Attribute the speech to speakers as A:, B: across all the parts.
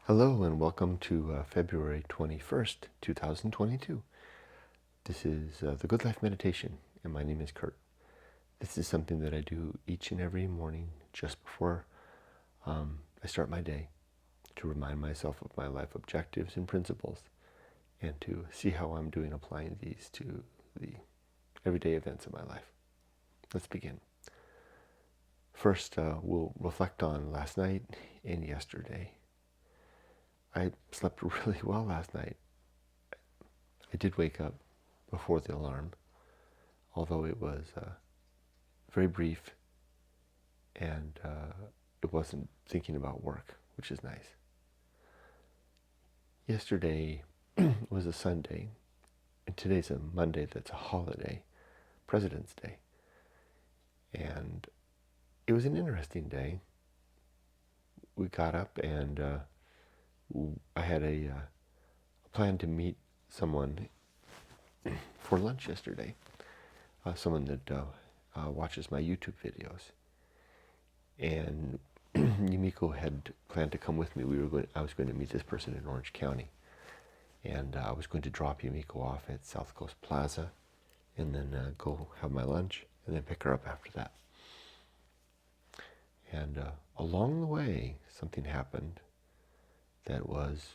A: Hello and welcome to February 21st, 2022. This is the Good Life Meditation, and my name is Kurt. This is something that I do each and every morning just before I start my day to remind myself of my life objectives and principles and to see how I'm doing applying these to the everyday events of my life. Let's begin. First, we'll reflect on last night and yesterday. I slept really well last night. I did wake up before the alarm, although it was very brief and it wasn't thinking about work, which is nice. Yesterday was a Sunday, and today's a Monday that's a holiday, President's Day. And it was an interesting day. We got up and I had a plan to meet someone for lunch yesterday, someone that watches my YouTube videos. And Yumiko had planned to come with me. I was going to meet this person in Orange County. And I was going to drop Yumiko off at South Coast Plaza and then go have my lunch and then pick her up after that. And along the way, something happened that was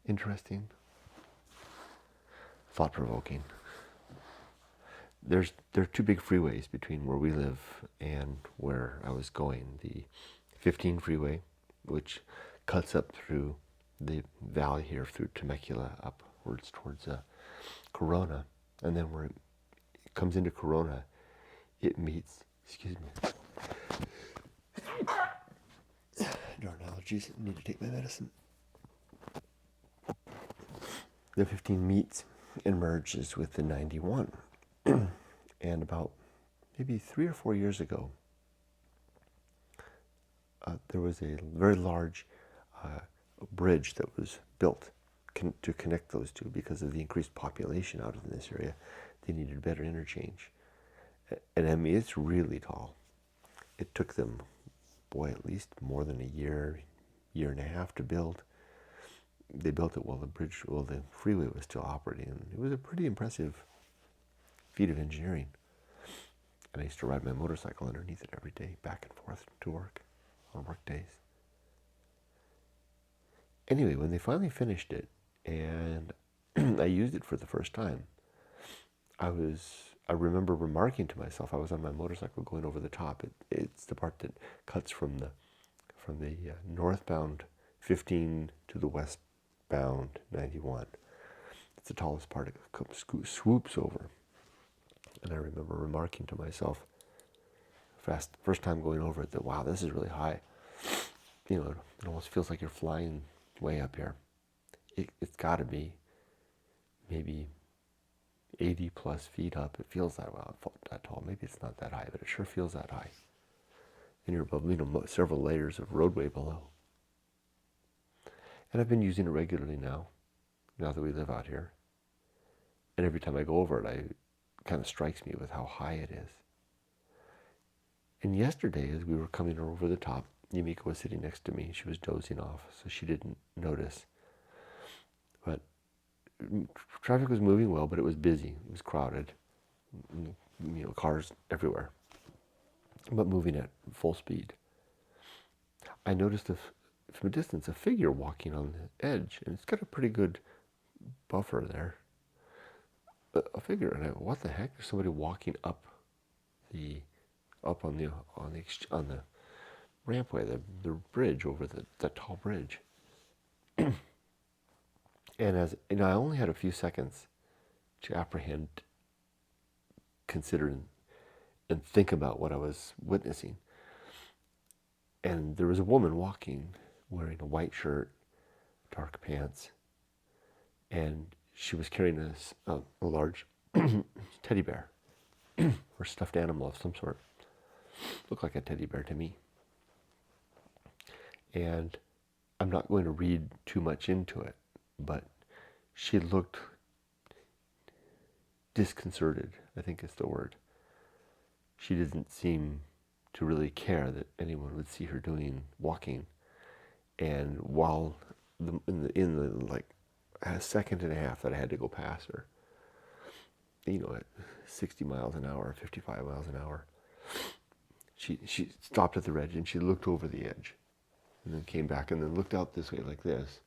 A: interesting, thought-provoking. There are two big freeways between where we live and where I was going. The 15 freeway, which cuts up through the valley here through Temecula upwards towards Corona. And then where it comes into Corona, it meets, excuse me, darn allergies, I need to take my medicine. The 15 meets and merges with the 91. And about maybe 3 or 4 years ago, there was a very large bridge that was built to connect those two because of the increased population out in this area. They needed better interchange. And I mean, it's really tall. It took them, at least more than a year and a half to build. They built it while the freeway was still operating. And it was a pretty impressive feat of engineering. And I used to ride my motorcycle underneath it every day, back and forth to work on work days. Anyway, when they finally finished it and I used it for the first time, I remember remarking to myself, I was on my motorcycle going over the top. It's the part that cuts from the northbound 15 to the westbound 91. It's the tallest part. It swoops over. And I remember remarking to myself, first time going over it, that wow, this is really high. You know, it almost feels like you're flying way up here. It's got to be maybe 80 plus feet up. It feels that tall. Maybe it's not that high, but it sure feels that high. And you're above, several layers of roadway below. And I've been using it regularly now that we live out here. And every time I go over it, it kind of strikes me with how high it is. And yesterday, as we were coming over the top, Yumiko was sitting next to me. She was dozing off, so she didn't notice. But traffic was moving well, but it was busy. It was crowded. Cars everywhere, but moving at full speed. I noticed from a distance a figure walking on the edge, and it's got a pretty good buffer there. A figure, and what the heck? There's somebody walking up on the rampway, the bridge over the tall bridge. And I only had a few seconds to apprehend, consider, and think about what I was witnessing. And there was a woman walking, wearing a white shirt, dark pants, and she was carrying a large teddy bear or stuffed animal of some sort. Looked like a teddy bear to me. And I'm not going to read too much into it, but she looked disconcerted, I think is the word. She didn't seem to really care that anyone would see her walking. And while in the like a second and a half that I had to go past her, at 60 miles an hour, 55 miles an hour, she stopped at the edge and she looked over the edge, and then came back and then looked out this way like this,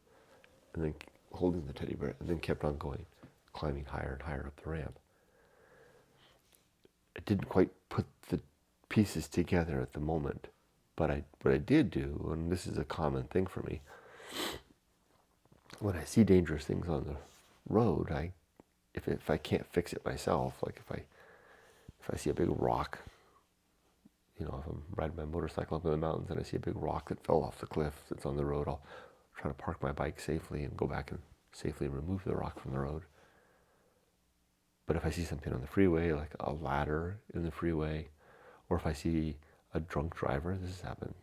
A: and then holding the teddy bear, and then kept on going, climbing higher and higher up the ramp. I didn't quite put the pieces together at the moment, but what I did do, and this is a common thing for me, when I see dangerous things on the road, if I can't fix it myself, like if I see a big rock, if I'm riding my motorcycle up in the mountains and I see a big rock that fell off the cliff that's on the road, I'll try to park my bike safely and go back and safely remove the rock from the road. But if I see something on the freeway, like a ladder in the freeway, or if I see a drunk driver, this has happened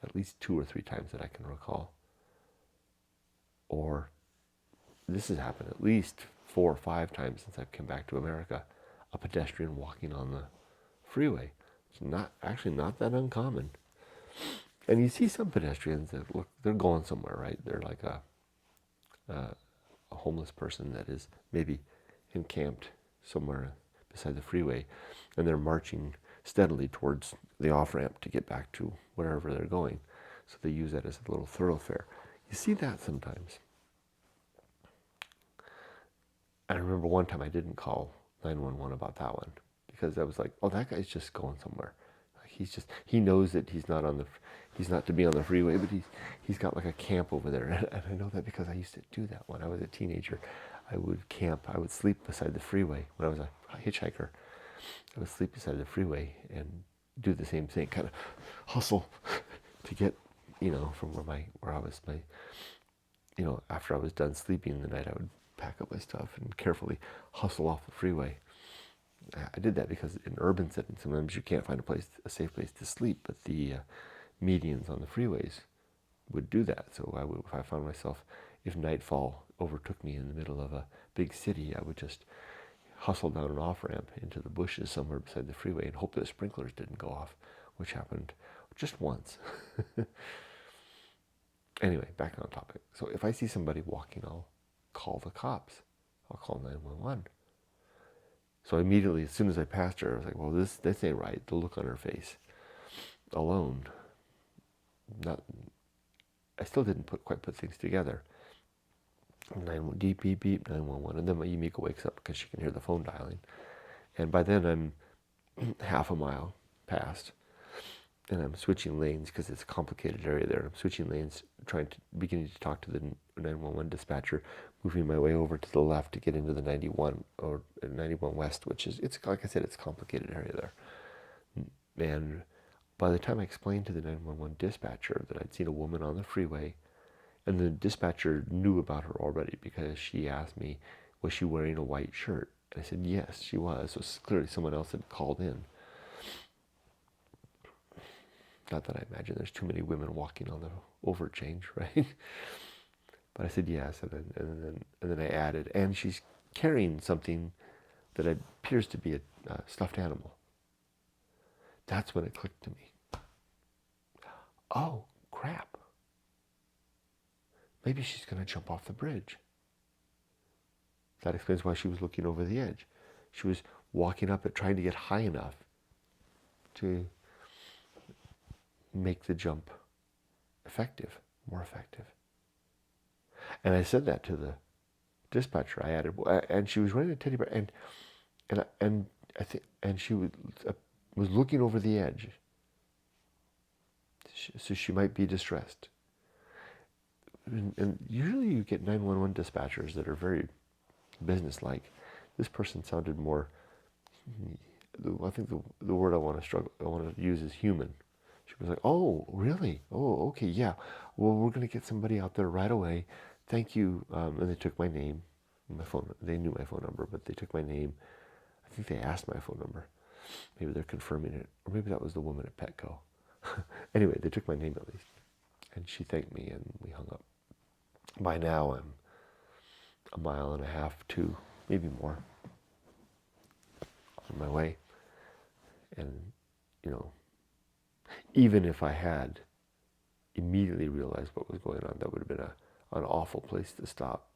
A: at least 2 or 3 times that I can recall, or this has happened at least 4 or 5 times since I've come back to America, a pedestrian walking on the freeway. It's not that uncommon. And you see some pedestrians that they're going somewhere, right? They're like a homeless person that is maybe encamped somewhere beside the freeway, and they're marching steadily towards the off-ramp to get back to wherever they're going. So they use that as a little thoroughfare. You see that sometimes. I remember one time I didn't call 911 about that one, because I was like, oh, that guy's just going somewhere. He knows that he's not to be on the freeway, but he's got like a camp over there. And I know that because I used to do that when I was a teenager. I would sleep beside the freeway when I was a hitchhiker. I would sleep beside the freeway and do the same thing, kind of hustle to get, from where I was, after I was done sleeping in the night, I would pack up my stuff and carefully hustle off the freeway. I did that because in urban settings, sometimes you can't find a safe place to sleep, but the medians on the freeways would do that. So if I found myself, if nightfall overtook me in the middle of a big city, I would just hustle down an off-ramp into the bushes somewhere beside the freeway and hope that the sprinklers didn't go off, which happened just once. Anyway, back on topic. So if I see somebody walking, I'll call the cops. I'll call 911. So immediately, as soon as I passed her, I was like, well, this ain't right. The look on her face alone. I still didn't quite put things together. Beep, beep, beep, 911. And then my Yumiko wakes up because she can hear the phone dialing. And by then I'm half a mile past. And I'm switching lanes because it's a complicated area there. I'm switching lanes, beginning to talk to the 911 dispatcher, moving my way over to the left to get into the 91 or 91 West, it's like I said, it's a complicated area there. And by the time I explained to the 911 dispatcher that I'd seen a woman on the freeway, and the dispatcher knew about her already because she asked me, was she wearing a white shirt? And I said, yes, she was. So clearly someone else had called in. Not that I imagine there's too many women walking on the overchange, right? But I said yes, and then I added, and she's carrying something that appears to be a stuffed animal. That's when it clicked to me. Oh, crap. Maybe she's going to jump off the bridge. That explains why she was looking over the edge. She was walking up it, trying to get high enough to make the jump more effective. And I said that to the dispatcher. I added, and she was wearing a teddy bear, and she was looking over the edge, so she might be distressed. And usually you get 911 dispatchers that are very businesslike. This person sounded more. I think the word I want to use is human. She was like, "Oh, really? Oh, okay, yeah. Well, we're going to get somebody out there right away. Thank you." And they took my name, my phone. They knew my phone number, but they took my name. I think they asked my phone number. Maybe they're confirming it, or maybe that was the woman at Petco. Anyway, they took my name at least, and she thanked me, and we hung up. By now, I'm a mile and a half, 2, maybe more, on my way, and even if I had immediately realized what was going on, that would have been an awful place to stop.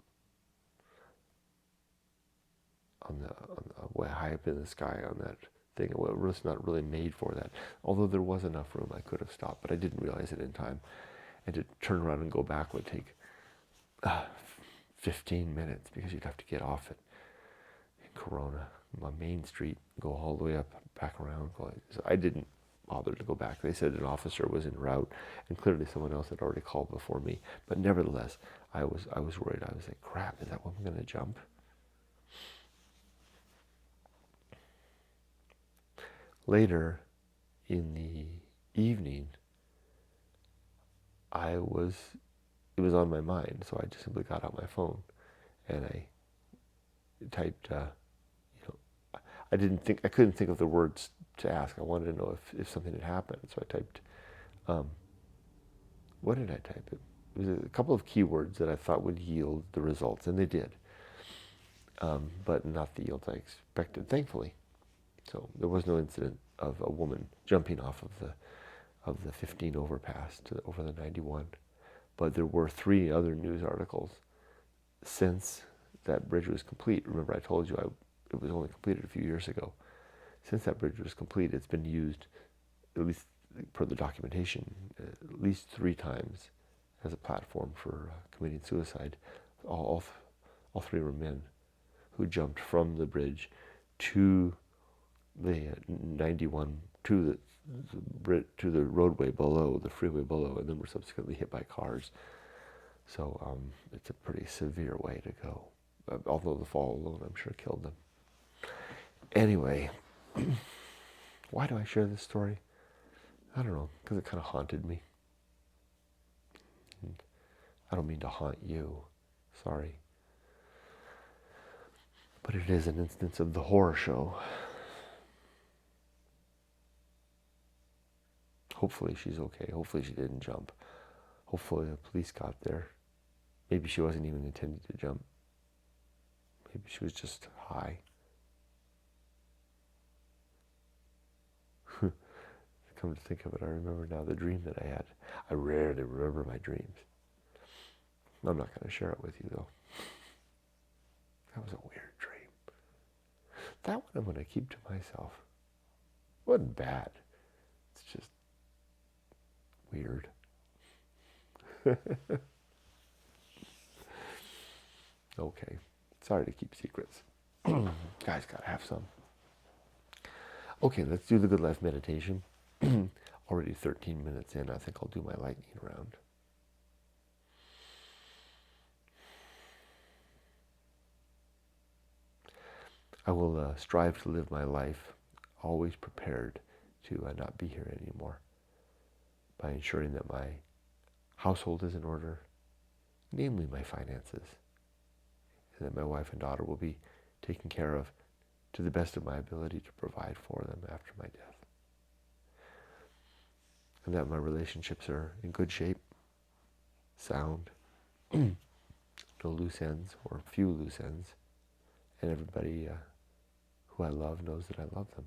A: On the way high up in the sky on that thing. It was not really made for that. Although there was enough room, I could have stopped, but I didn't realize it in time. And to turn around and go back would take 15 minutes because you'd have to get off at Corona, on Main Street, go all the way up, back around. So I didn't bother to go back. They said an officer was en route, and clearly someone else had already called before me. But nevertheless, I was worried. I was like, crap, is that one going to jump? Later in the evening, it was on my mind, so I just simply got out my phone and I typed, I couldn't think of the words to ask. I wanted to know if something had happened, so I typed, what did I type? It was a couple of keywords that I thought would yield the results, and they did, but not the yields I expected, thankfully. So there was no incident of a woman jumping off of the 15 overpass over the 91. But there were 3 other news articles since that bridge was complete. Remember I told you it was only completed a few years ago. Since that bridge was complete, it's been used, at least per the documentation, at least 3 times as a platform for committing suicide. All 3 were men who jumped from the bridge to the 91, to the roadway below, the freeway below, and then were subsequently hit by cars. So it's a pretty severe way to go. Although the fall alone, I'm sure, killed them. Anyway, why do I share this story? I don't know, because it kind of haunted me. And I don't mean to haunt you, sorry. But it is an instance of the horror show. Hopefully she's okay. Hopefully she didn't jump. Hopefully the police got there. Maybe she wasn't even intending to jump. Maybe she was just high. Come to think of it, I remember now the dream that I had. I rarely remember my dreams. I'm not going to share it with you, though. That was a weird dream. That one I'm going to keep to myself. It wasn't bad. It's just weird. Okay. Sorry to keep secrets. Guys, gotta have some. Okay, let's do the Good Life meditation. Already 13 minutes in. I think I'll do my lightning round. I will strive to live my life always prepared to not be here anymore, by ensuring that my household is in order, namely my finances, and that my wife and daughter will be taken care of to the best of my ability to provide for them after my death. And that my relationships are in good shape, sound, no loose ends, or few loose ends, and everybody who I love knows that I love them.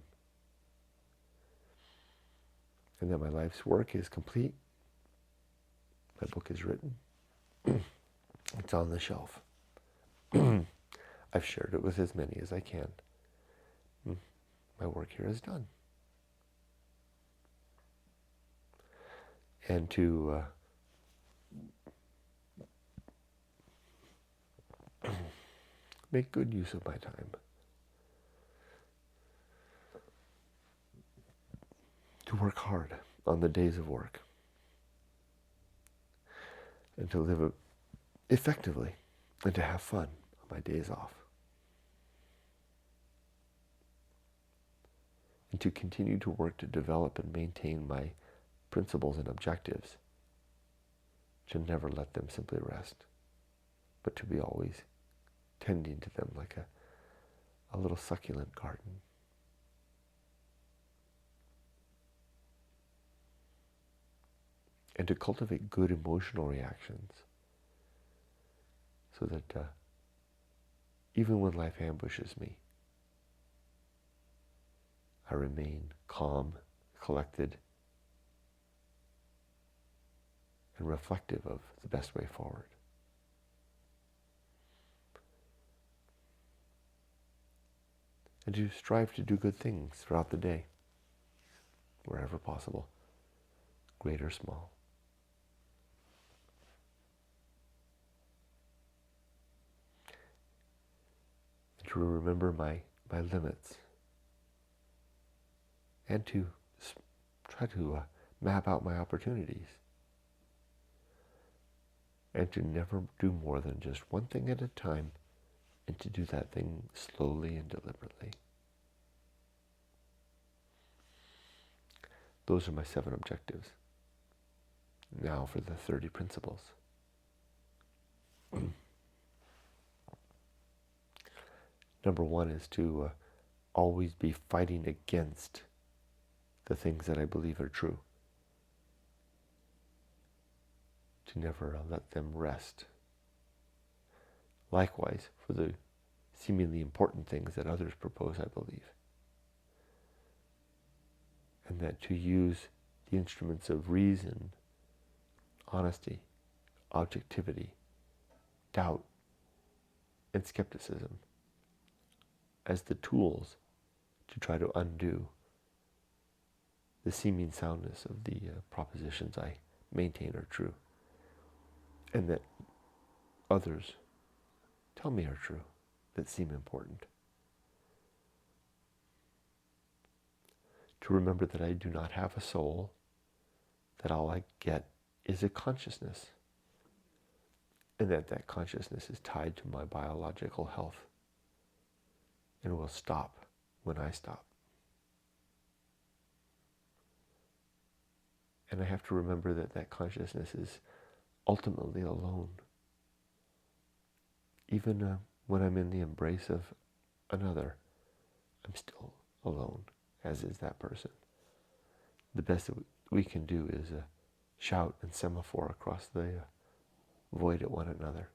A: And that my life's work is complete. My book is written. It's on the shelf. I've shared it with as many as I can. My work here is done. And to make good use of my time. To work hard on the days of work. And to live effectively. And to have fun on my days off. And to continue to work to develop and maintain my principles and objectives. To never let them simply rest, but to be always tending to them like a little succulent garden. And to cultivate good emotional reactions so that even when life ambushes me, I remain calm, collected, and reflective of the best way forward. And to strive to do good things throughout the day, wherever possible, great or small. And to remember my limits, and to try to map out my opportunities, and to never do more than just one thing at a time, and to do that thing slowly and deliberately. Those are my 7 objectives. Now for the 30 principles. Number 1 is to always be fighting against the things that I believe are true. To never let them rest. Likewise, for the seemingly important things that others propose I believe. And that to use the instruments of reason, honesty, objectivity, doubt, and skepticism as the tools to try to undo the seeming soundness of the propositions I maintain are true, and that others tell me are true, that seem important. To remember that I do not have a soul, that all I get is a consciousness, and that consciousness is tied to my biological health and will stop when I stop. And I have to remember that consciousness is ultimately alone. Even when I'm in the embrace of another, I'm still alone, as is that person. The best that we can do is shout and semaphore across the void at one another.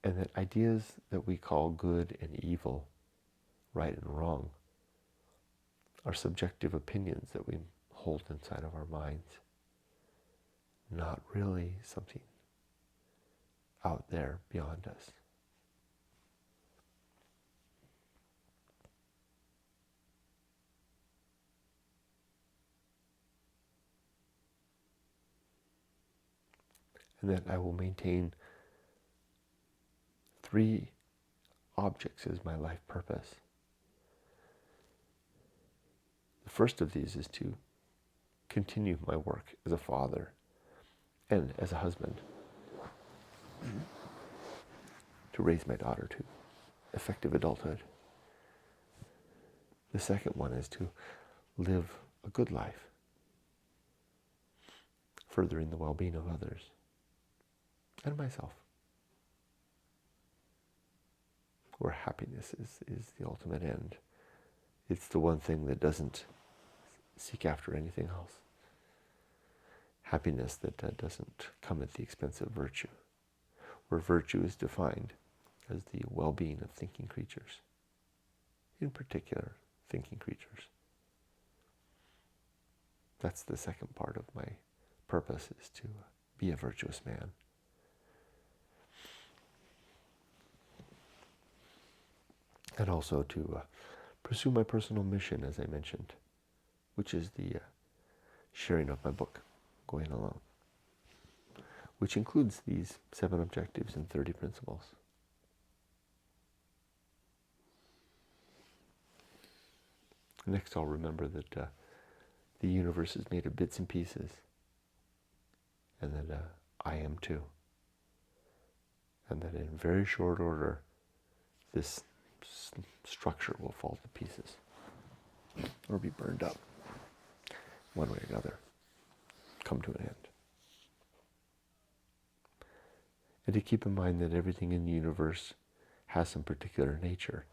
A: And that ideas that we call good and evil, right and wrong, are subjective opinions that we hold inside of our minds, not really something out there beyond us. And that I will maintain 3 objects as my life purpose. The first of these is to continue my work as a father and as a husband, to raise my daughter to effective adulthood. The second one is to live a good life, furthering the well-being of others and myself, where happiness is the ultimate end. It's the one thing that doesn't seek after anything else. Happiness that doesn't come at the expense of virtue, where virtue is defined as the well-being of thinking creatures, in particular thinking creatures. That's the second part of my purpose, is to be a virtuous man. And also to pursue my personal mission, as I mentioned, which is the sharing of my book, Going Alone, which includes these 7 objectives and 30 principles. Next, I'll remember that the universe is made of bits and pieces, and that I am too. And that in very short order, this structure will fall to pieces or be burned up, one way or another, come to an end. And to keep in mind that everything in the universe has some particular nature,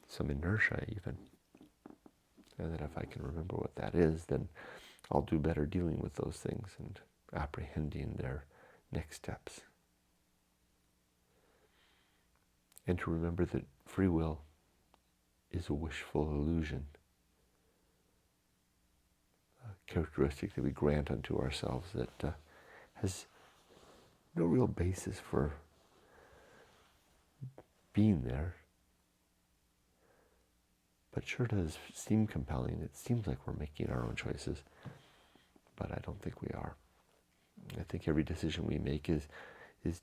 A: some inertia even, and that if I can remember what that is, then I'll do better dealing with those things and apprehending their next steps. And to remember that free will is a wishful illusion. characteristic that we grant unto ourselves that has no real basis for being there, but sure does seem compelling. It seems like we're making our own choices, but I don't think we are. I think every decision we make is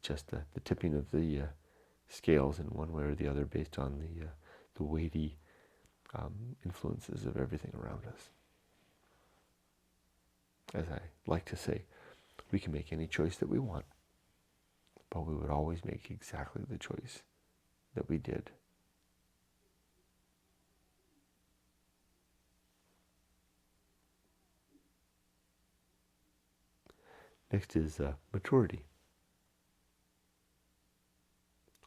A: just the tipping of the scales in one way or the other based on the weighty influences of everything around us. As I like to say, we can make any choice that we want, but we would always make exactly the choice that we did. Next is maturity,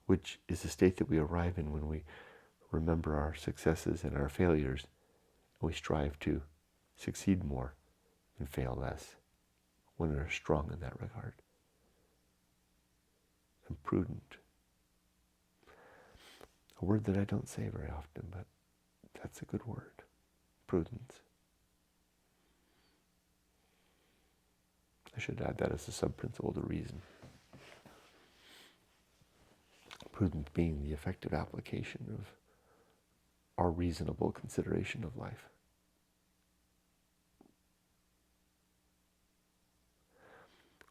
A: which is a state that we arrive in when we remember our successes and our failures, and we strive to succeed more and fail less when we're strong in that regard. And prudent, a word that I don't say very often, but that's a good word, prudence. I should add that as a sub-principle to reason. Prudence being the effective application of our reasonable consideration of life.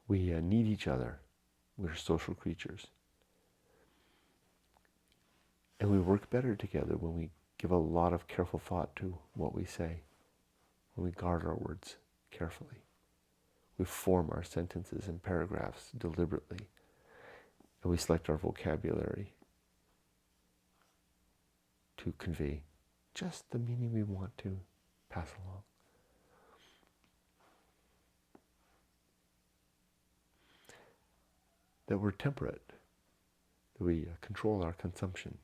A: We need each other. We're social creatures. And we work better together when we give a lot of careful thought to what we say, when we guard our words carefully. We form our sentences and paragraphs deliberately, and we select our vocabulary to convey just the meaning we want to pass along. That we're temperate, that we control our consumption,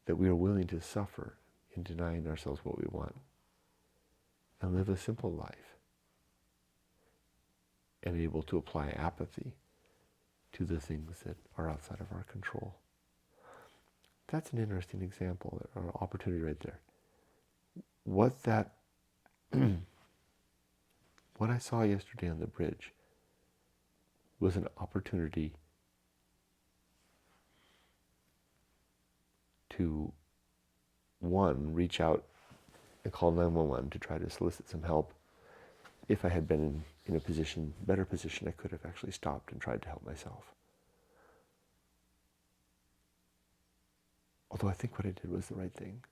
A: that we are willing to suffer in denying ourselves what we want, and live a simple life, and able to apply apathy to the things that are outside of our control. That's an interesting example, or opportunity right there. What I saw yesterday on the bridge was an opportunity to, one, reach out and call 911 to try to solicit some help. If I had been in a better position, I could have actually stopped and tried to help myself. Although I think what I did was the right thing.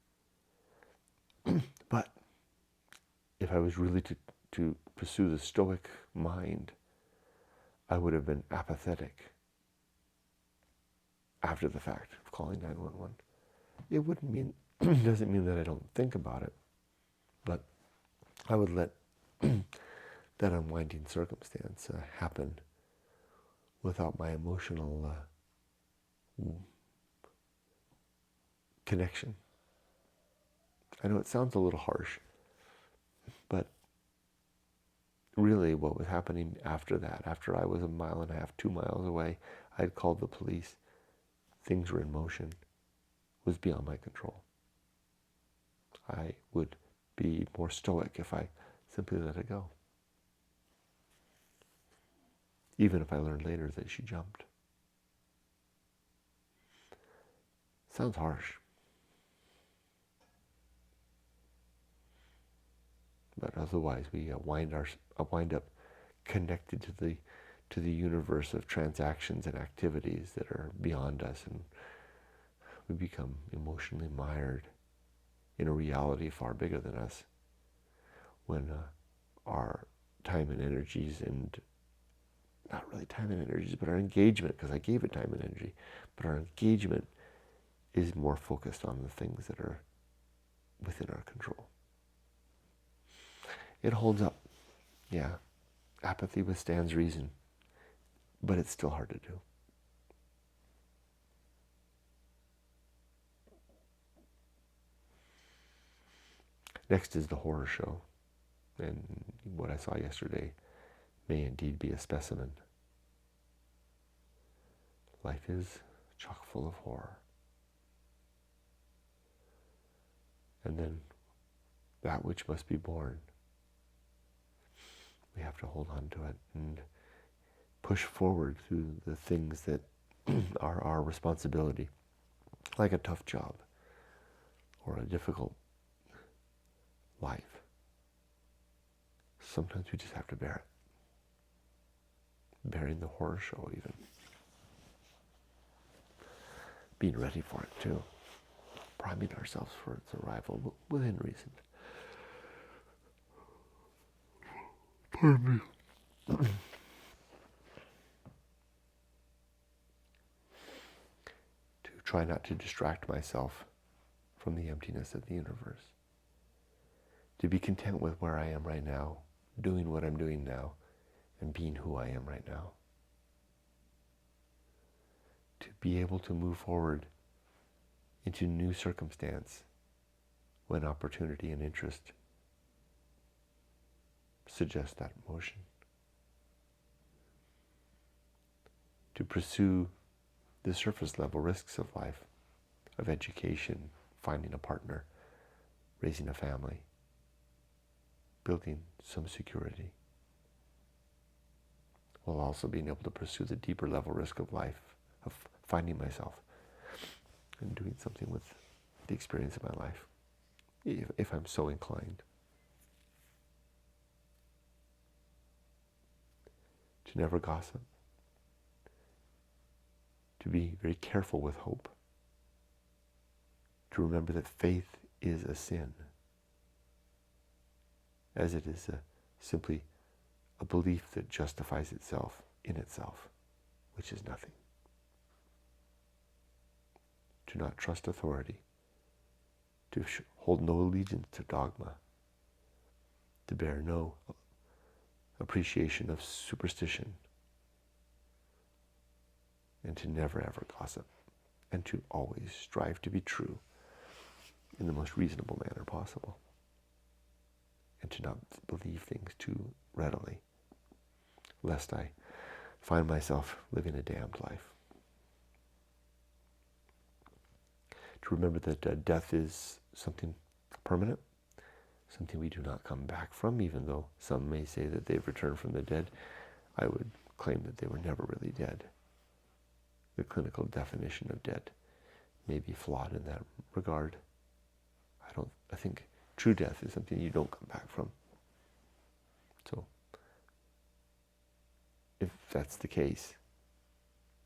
A: But if I was really to pursue the Stoic mind, I would have been apathetic after the fact of calling 911. It doesn't mean that I don't think about it, but I would let that unwinding circumstance happen without my emotional connection. I know it sounds a little harsh, but really what was happening after that, after I was 1.5 miles, 2 miles away, I had called the police, things were in motion, was beyond my control. I would be more stoic if I simply let it go. Even if I learned later that she jumped. Sounds harsh. But otherwise we wind up connected to the universe of transactions and activities that are beyond us, and we become emotionally mired in a reality far bigger than us, when our time and energies, and not really time and energies, but our engagement, because I gave it time and energy, but our engagement is more focused on the things that are within our control. It holds up. Yeah, apathy withstands reason, but it's still hard to do. Next is the horror show, and what I saw yesterday may indeed be a specimen. Life is chock full of horror. And then that which must be borne we have to hold on to it and push forward through the things that are our responsibility, like a tough job or a difficult life. Sometimes we just have to bear it. Bearing the horror show even. Being ready for it too. Priming ourselves for its arrival within reason. Pardon me. To try not to distract myself from the emptiness of the universe. To be content with where I am right now, doing what I'm doing now, and being who I am right now. To be able to move forward into new circumstance when opportunity and interest suggest that motion. To pursue the surface level risks of life, of education, finding a partner, raising a family, building some security, while also being able to pursue the deeper level risk of life, of finding myself and doing something with the experience of my life, if I'm so inclined. To never gossip. To be very careful with hope. To remember that faith is a sin, as it is simply a belief that justifies itself in itself, which is nothing. To not trust authority, to hold no allegiance to dogma, to bear no appreciation of superstition, and to never ever gossip, and to always strive to be true in the most reasonable manner possible, and to not believe things too readily, lest I find myself living a damned life. To remember that death is something permanent, something we do not come back from, even though some may say that they've returned from the dead. I would claim that they were never really dead. The clinical definition of dead may be flawed in that regard. I think true death is something you don't come back from. So, if that's the case,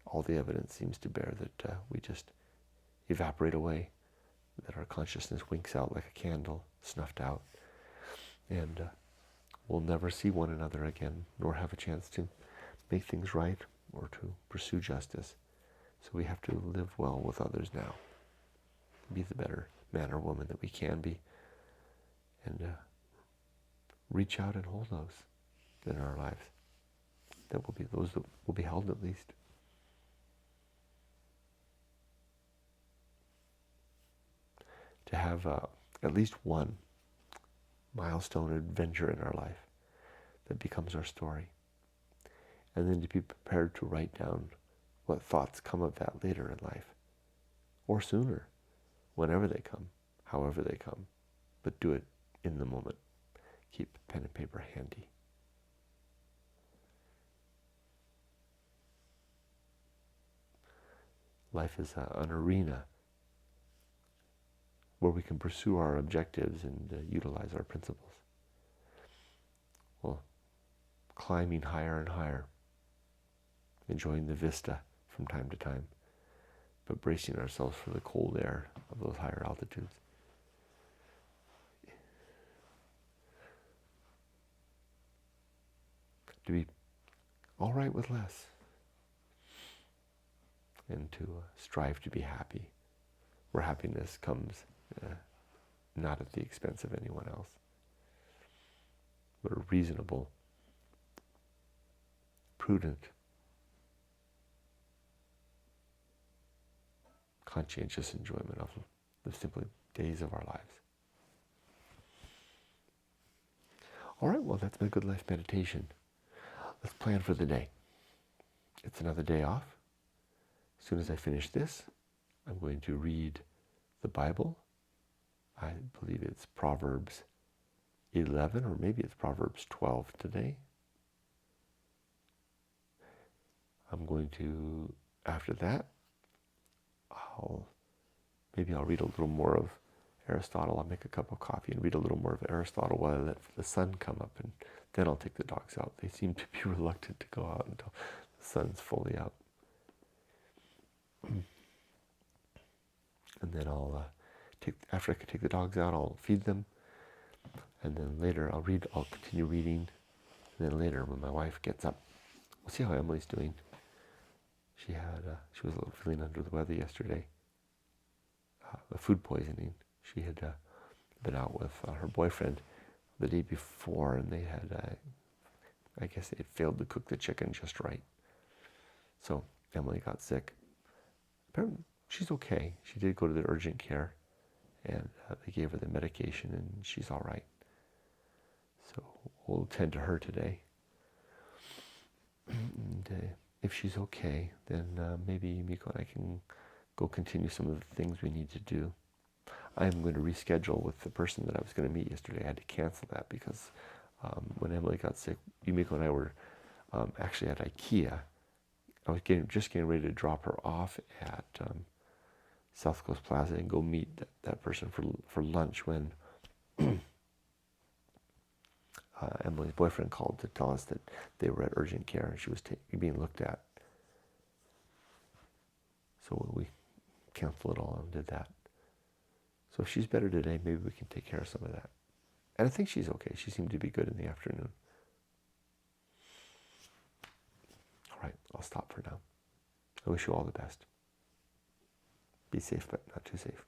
A: all the evidence seems to bear that we just evaporate away, that our consciousness winks out like a candle, snuffed out, and we'll never see one another again, nor have a chance to make things right or to pursue justice. So we have to live well with others now, be the better man or woman that we can be, and reach out and hold those in our lives. That will be those that will be held at least. To have at least one milestone adventure in our life that becomes our story. And then to be prepared to write down what thoughts come of that later in life, or sooner, whenever they come, however they come, but do it in the moment. Keep pen and paper handy. Life is an arena where we can pursue our objectives and utilize our principles. Well, climbing higher and higher, enjoying the vista from time to time, but bracing ourselves for the cold air of those higher altitudes. To be all right with less, and to strive to be happy, where happiness comes not at the expense of anyone else, but a reasonable, prudent, conscientious enjoyment of the simple days of our lives. All right, well, that's my Good Life meditation. Let's plan for the day. It's another day off. As soon as I finish this, I'm going to read the Bible. I believe it's Proverbs 11, or maybe it's Proverbs 12 today. I'm going to, after that, maybe I'll read a little more of Aristotle. I'll make a cup of coffee and read a little more of Aristotle while I let the sun come up, and then I'll take the dogs out. They seem to be reluctant to go out until the sun's fully out. And then I'll after I take the dogs out, I'll feed them, and then later I'll continue reading, and then later when my wife gets up, we'll see how Emily's doing. She was a little feeling under the weather yesterday, food poisoning. She had been out with her boyfriend the day before, and they had, I guess they had failed to cook the chicken just right. So Emily got sick. Apparently, she's okay. She did go to the urgent care, and they gave her the medication, and she's all right. So we'll tend to her today. And if she's okay, then maybe Miko and I can go continue some of the things we need to do. I'm going to reschedule with the person that I was going to meet yesterday. I had to cancel that because when Emily got sick, Yumiko and I were actually at IKEA. I was just getting ready to drop her off at South Coast Plaza and go meet that person for lunch when Emily's boyfriend called to tell us that they were at urgent care and she was being looked at. So we canceled it all and did that. So if she's better today, maybe we can take care of some of that. And I think she's okay. She seemed to be good in the afternoon. All right, I'll stop for now. I wish you all the best. Be safe, but not too safe.